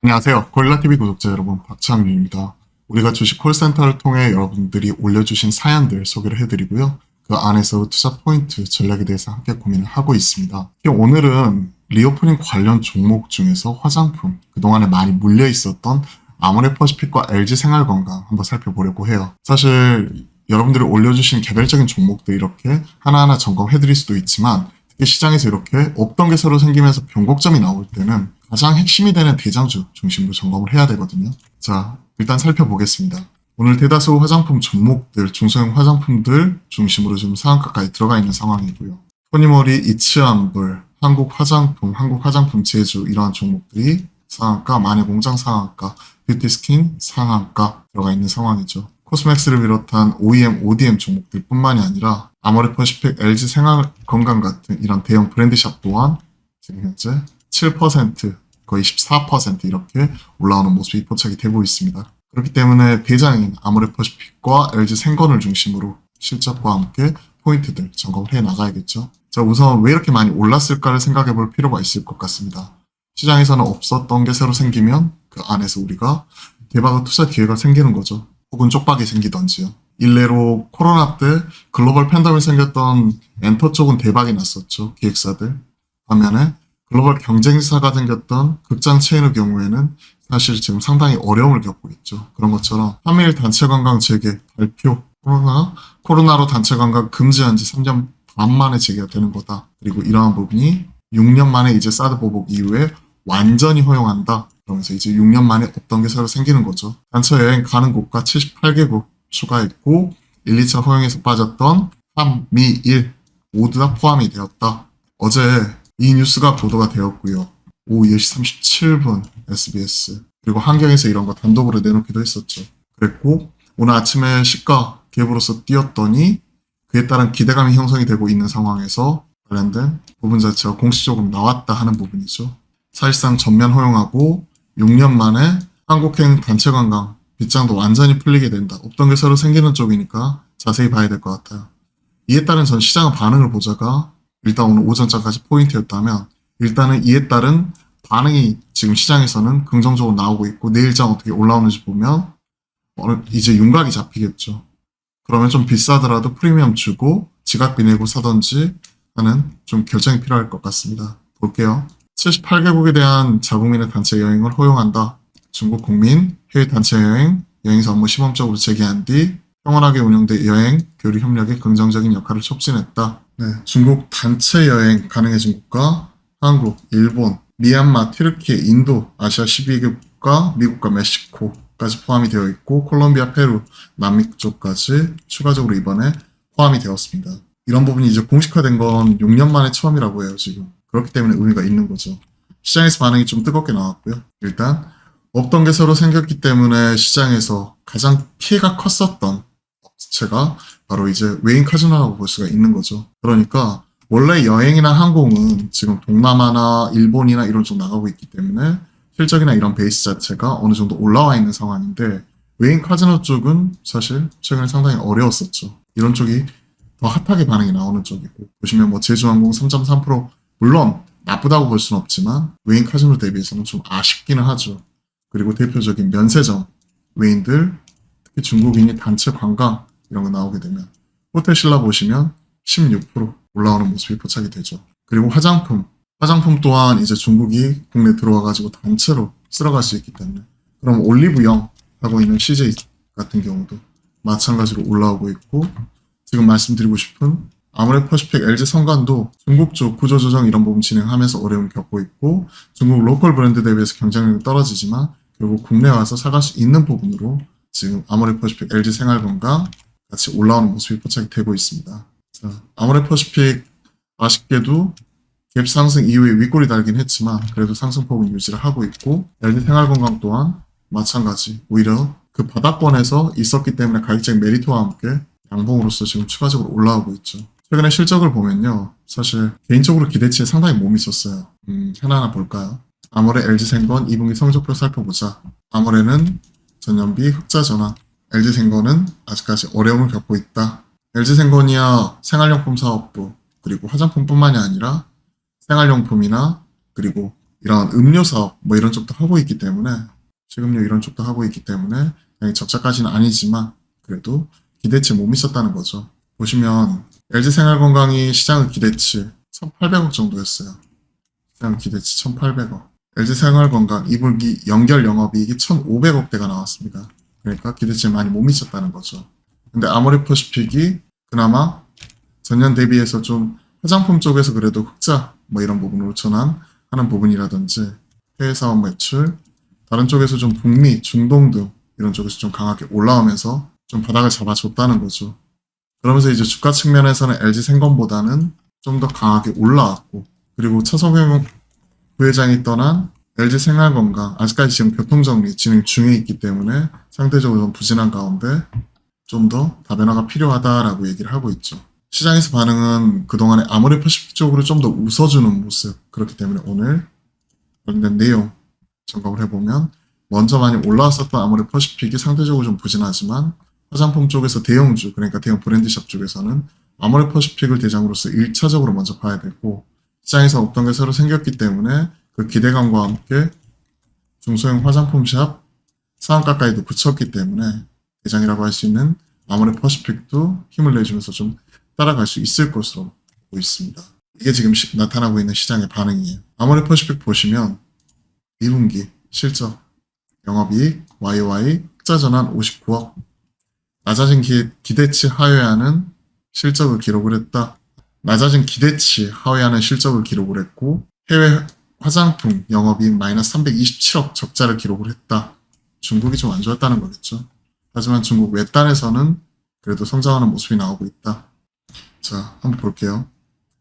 안녕하세요. 고릴라TV 구독자 여러분, 박창규입니다. 우리가 주식 콜센터를 통해 여러분들이 올려주신 사연들 소개를 해드리고요. 그 안에서 투자 포인트 전략에 대해서 함께 고민을 하고 있습니다. 오늘은 리오프닝 관련 종목 중에서 화장품, 그동안에 많이 물려 있었던 아모레퍼시픽과 LG생활건강 한번 살펴보려고 해요. 사실 여러분들이 올려주신 개별적인 종목들 이렇게 하나하나 점검해드릴 수도 있지만 특히 시장에서 이렇게 없던 게 새로 생기면서 변곡점이 나올 때는 가장 핵심이 되는 대장주 중심으로 점검을 해야 되거든요. 자, 일단 살펴보겠습니다. 오늘 대다수 화장품 종목들, 중소형 화장품들 중심으로 지금 상한가까지 들어가 있는 상황이고요. 토니모리, 이츠암블, 한국화장품 제주 이러한 종목들이 상한가, 마녀공장 상한가, 뷰티스킨 상한가 들어가 있는 상황이죠. 코스맥스를 비롯한 OEM, ODM 종목들 뿐만이 아니라 아모레퍼시픽, LG생활건강 같은 이런 대형 브랜드샵 또한 지금 현재 7%, 거의 14% 이렇게 올라오는 모습이 포착이 되고 있습니다. 그렇기 때문에 대장인 아모레퍼시픽과 LG생건을 중심으로 실적과 함께 포인트들 점검을 해 나가야겠죠. 자, 우선 왜 이렇게 많이 올랐을까를 생각해 볼 필요가 있을 것 같습니다. 시장에서는 없었던 게 새로 생기면 그 안에서 우리가 대박의 투자 기회가 생기는 거죠. 혹은 쪽박이 생기던지요. 일례로 코로나 때 글로벌 팬덤이 생겼던 엔터 쪽은 대박이 났었죠. 기획사들. 반면에 글로벌 경쟁사가 생겼던 극장 체인의 경우에는 사실 지금 상당히 어려움을 겪고 있죠. 그런 것처럼 한미일 단체 관광 재개 발표, 코로나로 단체 관광 금지한 지 3년 반 만에 재개가 되는 거다. 그리고 이러한 부분이 6년 만에 이제 사드 보복 이후에 완전히 허용한다. 그러면서 이제 6년 만에 없던 게 새로 생기는 거죠. 단체 여행 가는 국가 78개국 추가했고 1, 2차 허용에서 빠졌던 한미일 모두 다 포함이 되었다. 어제 이 뉴스가 보도가 되었고요. 오후 10시 37분 SBS 그리고 한경에서 이런 거 단독으로 내놓기도 했었죠. 그랬고 오늘 아침에 시가 갭으로서 뛰었더니 그에 따른 기대감이 형성이 되고 있는 상황에서 관련된 부분 자체가 공식적으로 나왔다 하는 부분이죠. 사실상 전면 허용하고 6년 만에 한국행 단체 관광 빗장도 완전히 풀리게 된다. 없던 게 새로 생기는 쪽이니까 자세히 봐야 될 것 같아요. 이에 따른 전 시장의 반응을 보자가 일단 오늘 오전장까지 포인트였다면 일단은 이에 따른 반응이 지금 시장에서는 긍정적으로 나오고 있고 내일장 어떻게 올라오는지 보면 이제 윤곽이 잡히겠죠. 그러면 좀 비싸더라도 프리미엄 주고 지각비 내고 사던지 하는 좀 결정이 필요할 것 같습니다. 볼게요. 78개국에 대한 자국민의 단체 여행을 허용한다. 중국 국민 해외 단체 여행, 여행사 업무 시범적으로 재개한 뒤 평온하게 운영된 여행, 교류 협력에 긍정적인 역할을 촉진했다. 네, 중국 단체 여행 가능해진 국가, 한국, 일본, 미얀마, 튀르키, 인도, 아시아 12개 국가, 미국과 멕시코까지 포함이 되어 있고 콜롬비아, 페루, 남미 쪽까지 추가적으로 이번에 포함이 되었습니다. 이런 부분이 이제 공식화된 건 6년 만에 처음이라고 해요, 지금. 그렇기 때문에 의미가 있는 거죠. 시장에서 반응이 좀 뜨겁게 나왔고요. 일단 없던 게 새로 생겼기 때문에 시장에서 가장 피해가 컸었던 업체가 바로 이제 외인 카지노라고 볼 수가 있는 거죠. 그러니까 원래 여행이나 항공은 지금 동남아나 일본이나 이런 쪽 나가고 있기 때문에 실적이나 이런 베이스 자체가 어느 정도 올라와 있는 상황인데 외인 카지노 쪽은 사실 최근에 상당히 어려웠었죠. 이런 쪽이 더 핫하게 반응이 나오는 쪽이고 보시면 뭐 제주항공 3.3% 물론 나쁘다고 볼 수는 없지만 외인 카지노 대비해서는 좀 아쉽기는 하죠. 그리고 대표적인 면세점 외인들 특히 중국인이 단체 관광 이런 거 나오게 되면 호텔신라 보시면 16% 올라오는 모습이 포착이 되죠. 그리고 화장품 또한 이제 중국이 국내 들어와가지고 단체로 쓸어갈 수 있기 때문에 그럼 올리브영 하고 있는 CJ 같은 경우도 마찬가지로 올라오고 있고 지금 말씀드리고 싶은 아모레퍼시픽 LG성관도 중국 쪽 구조조정 이런 부분 진행하면서 어려움을 겪고 있고 중국 로컬 브랜드 대비해서 경쟁력이 떨어지지만 결국 국내에 와서 사갈 수 있는 부분으로 지금 아모레퍼시픽 LG생활건강 같이 올라오는 모습이 포착이 되고 있습니다. 자, 아모레퍼시픽 아쉽게도 갭 상승 이후에 윗골이 달긴 했지만 그래도 상승폭은 유지를 하고 있고 LG생활건강 또한 마찬가지 오히려 그 바닥권에서 있었기 때문에 가격적 메리트와 함께 양봉으로서 지금 추가적으로 올라오고 있죠. 최근에 실적을 보면요. 사실 개인적으로 기대치에 상당히 못 미쳤어요. 하나하나 볼까요? 아모레 LG생건 2분기 성적표 살펴보자. 아모레는 전년비 흑자 전환. LG생건은 아직까지 어려움을 겪고 있다. LG생건이야 생활용품 사업부 그리고 화장품뿐만이 아니라 생활용품이나 그리고 이런 음료 사업 뭐 이런 쪽도 하고 있기 때문에 식음료 이런 쪽도 하고 있기 때문에 당연히 적자까지는 아니지만 그래도 기대치에 못 미쳤다는 거죠. 보시면 LG생활건강이 시장의 기대치 1,800억 정도였어요. 시장 기대치 1,800억. LG생활건강 2분기 연결 영업이익이 1,500억대가 나왔습니다. 그러니까 기대치에 많이 못 미쳤다는 거죠. 근데 아모레퍼시픽이 그나마 전년 대비해서 좀 화장품 쪽에서 그래도 흑자 뭐 이런 부분으로 전환하는 부분이라든지 해외 사업 매출, 다른 쪽에서 좀 북미, 중동 등 이런 쪽에서 좀 강하게 올라오면서 좀 바닥을 잡아줬다는 거죠. 그러면서 이제 주가 측면에서는 LG생건보다는 좀 더 강하게 올라왔고, 그리고 차성용 부회장이 떠난 LG생활건강 아직까지 지금 교통정리 진행 중에 있기 때문에 상대적으로 좀 부진한 가운데 좀 더 다변화가 필요하다라고 얘기를 하고 있죠. 시장에서 반응은 그동안에 아모레퍼시픽 쪽으로 좀 더 웃어주는 모습. 그렇기 때문에 오늘 관련된 내용 점검을 해보면 먼저 많이 올라왔었던 아모레퍼시픽이 상대적으로 좀 부진하지만 화장품 쪽에서 대형주, 그러니까 대형 브랜드샵 쪽에서는 아모레퍼시픽을 대장으로서 1차적으로 먼저 봐야 되고, 시장에서 없던 게 새로 생겼기 때문에 그 기대감과 함께 중소형 화장품샵 상한가까지도 그쳤기 때문에 대장이라고 할 수 있는 아모레퍼시픽도 힘을 내주면서 좀 따라갈 수 있을 것으로 보고 있습니다. 이게 지금 나타나고 있는 시장의 반응이에요. 아모레퍼시픽 보시면 2분기 실적, 영업이익, YY, 흑자 전환 59억, 낮아진 기대치 하회하는 실적을 기록을 했다. 낮아진 기대치 하회하는 실적을 기록을 했고, 해외 화장품 영업이익 마이너스 327억 적자를 기록을 했다. 중국이 좀 안 좋았다는 거겠죠. 하지만 중국 외딴에서는 그래도 성장하는 모습이 나오고 있다. 자, 한번 볼게요.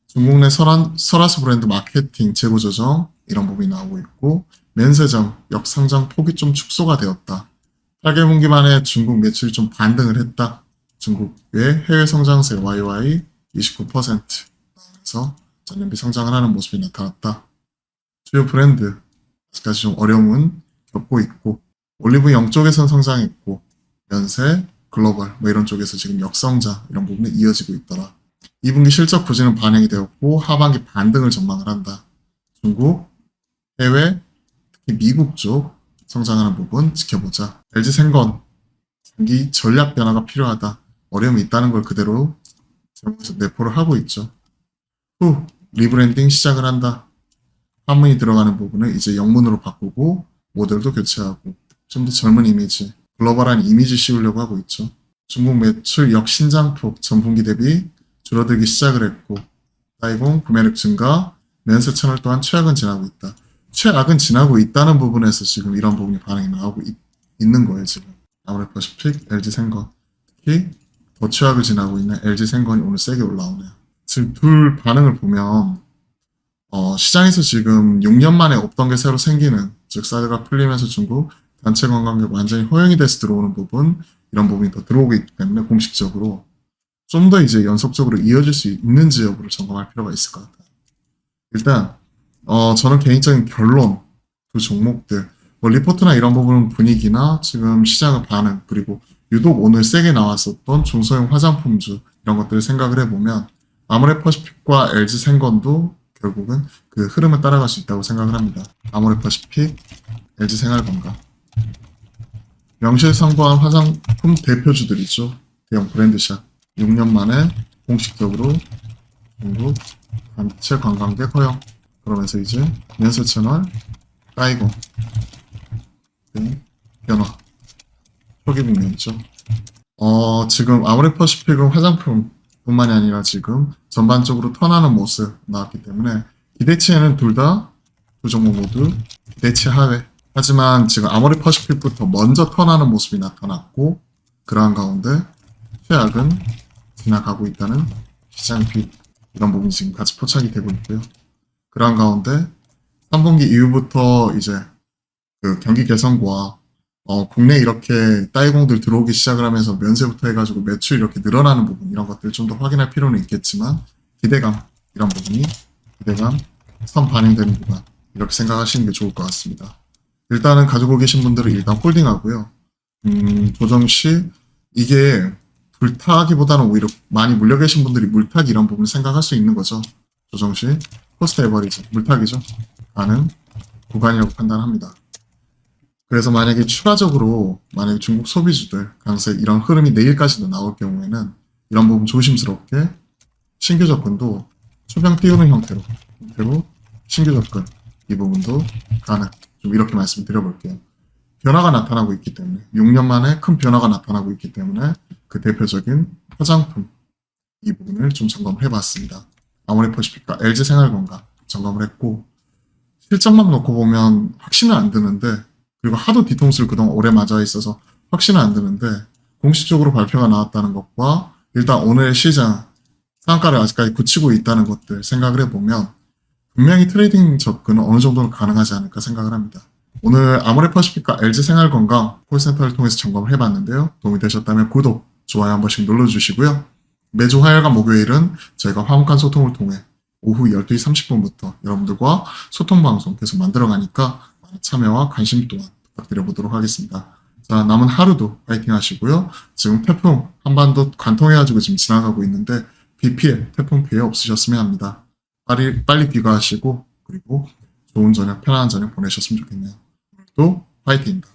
중국 내 설화수 브랜드 마케팅 재고 조정 이런 부분이 나오고 있고, 면세점 역상장 폭이 좀 축소가 되었다. 8개분기 만에 중국 매출이 좀 반등을 했다. 중국의 해외 성장세 YY 29% 나오면서 전년비 성장을 하는 모습이 나타났다. 주요 브랜드 아직까지 좀 어려움은 겪고 있고, 올리브 영 쪽에서는 성장했고, 면세, 글로벌 뭐 이런 쪽에서 지금 역성장 이런 부분이 이어지고 있더라. 2분기 실적 부진은 반영이 되었고 하반기 반등을 전망을 한다. 중국, 해외, 특히 미국 쪽 성장하는 부분 지켜보자. LG생건 장기 전략 변화가 필요하다. 어려움이 있다는 걸 그대로 제목에서 내포를 하고 있죠. 후, 리브랜딩 시작을 한다. 한문이 들어가는 부분을 이제 영문으로 바꾸고 모델도 교체하고 좀 더 젊은 이미지, 글로벌한 이미지 씌우려고 하고 있죠. 중국 매출 역신장폭 전분기 대비 줄어들기 시작을 했고, 따이공 구매력 증가, 면세 채널 또한 최악은 지나고 있다. 최악은 지나고 있다는 부분에서 지금 이런 부분이 반응이 나오고 있는 거예요, 지금. 아모레퍼시픽, LG생건. 특히 더 최악을 지나고 있는 LG생건이 오늘 세게 올라오네요. 지금 둘 반응을 보면, 시장에서 지금 6년 만에 없던 게 새로 생기는, 즉, 사드가 풀리면서 중국 단체 관광객 완전히 허용이 돼서 들어오는 부분, 이런 부분이 더 들어오고 있기 때문에 공식적으로 좀 더 이제 연속적으로 이어질 수 있는지 여부를 점검할 필요가 있을 것 같아요. 일단, 저는 개인적인 결론, 두 종목들, 뭐 리포트나 이런 부분 분위기나 지금 시장의 반응, 그리고 유독 오늘 세게 나왔었던 중소형 화장품주, 이런 것들을 생각을 해보면, 아모레퍼시픽과 LG생건도 결국은 그 흐름을 따라갈 수 있다고 생각을 합니다. 아모레퍼시픽, LG생활건강. 명실상부한 화장품 대표주들이죠. 대형 브랜드샵. 6년 만에 공식적으로 중국 단체 관광객 허용. 그러면서 이제 면세 채널, 따이공 등 변화. 초기 국면이죠. 지금 아모레퍼시픽은 화장품 뿐만이 아니라 지금 전반적으로 턴하는 모습 나왔기 때문에 기대치에는 두 종목 모두 기대치 하회. 하지만 지금 아모레퍼시픽부터 먼저 턴하는 모습이 나타났고, 그러한 가운데 최악은 지나가고 있다는 시장 빛, 이런 부분이 지금 같이 포착이 되고 있고요. 그러한 가운데 3분기 이후부터 이제 그 경기 개선과 국내 이렇게 따이공들 들어오기 시작을 하면서 면세부터 해가지고 매출 이렇게 늘어나는 부분, 이런 것들 좀 더 확인할 필요는 있겠지만, 기대감, 이런 부분이 기대감 선 반영되는 구간, 이렇게 생각하시는 게 좋을 것 같습니다. 일단은 가지고 계신 분들은 일단 홀딩하고요. 조정 시 이게 불타기보다는 오히려 많이 물려 계신 분들이 물타기 이런 부분을 생각할 수 있는 거죠. 조정 시 코스트 에버리지 물타기죠. 가능. 구간이라고 판단합니다. 그래서 만약에 추가적으로 만약에 중국 소비주들 강세 이런 흐름이 내일까지도 나올 경우에는 이런 부분 조심스럽게 신규 접근도 수평 띄우는 형태로 신규 접근 이 부분도 가능. 좀 이렇게 말씀드려볼게요. 변화가 나타나고 있기 때문에 6년 만에 큰 변화가 나타나고 있기 때문에 그 대표적인 화장품 이 부분을 좀 점검을 해봤습니다. 아모레퍼시픽과 LG생활건강 점검을 했고 실적만 놓고 보면 확신은 안 드는데 그리고 하도 뒤통수를 그동안 오래 맞아 있어서 확신은 안 드는데 공식적으로 발표가 나왔다는 것과 일단 오늘 시장 상한가를 아직까지 굳히고 있다는 것들 생각을 해보면 분명히 트레이딩 접근은 어느 정도는 가능하지 않을까 생각을 합니다. 오늘 아모레퍼시픽과 LG생활건강 콜센터를 통해서 점검을 해봤는데요. 도움이 되셨다면 구독, 좋아요 한 번씩 눌러주시고요. 매주 화요일과 목요일은 저희가 화목한 소통을 통해 오후 12시 30분부터 여러분들과 소통 방송 계속 만들어가니까 많은 참여와 관심 또한 부탁드려보도록 하겠습니다. 자, 남은 하루도 파이팅 하시고요. 지금 태풍 한반도 관통해가지고 지금 지나가고 있는데 비 피해, 태풍 피해 없으셨으면 합니다. 빨리 귀가하시고 그리고 좋은 저녁, 편안한 저녁 보내셨으면 좋겠네요. 오늘도 파이팅입니다.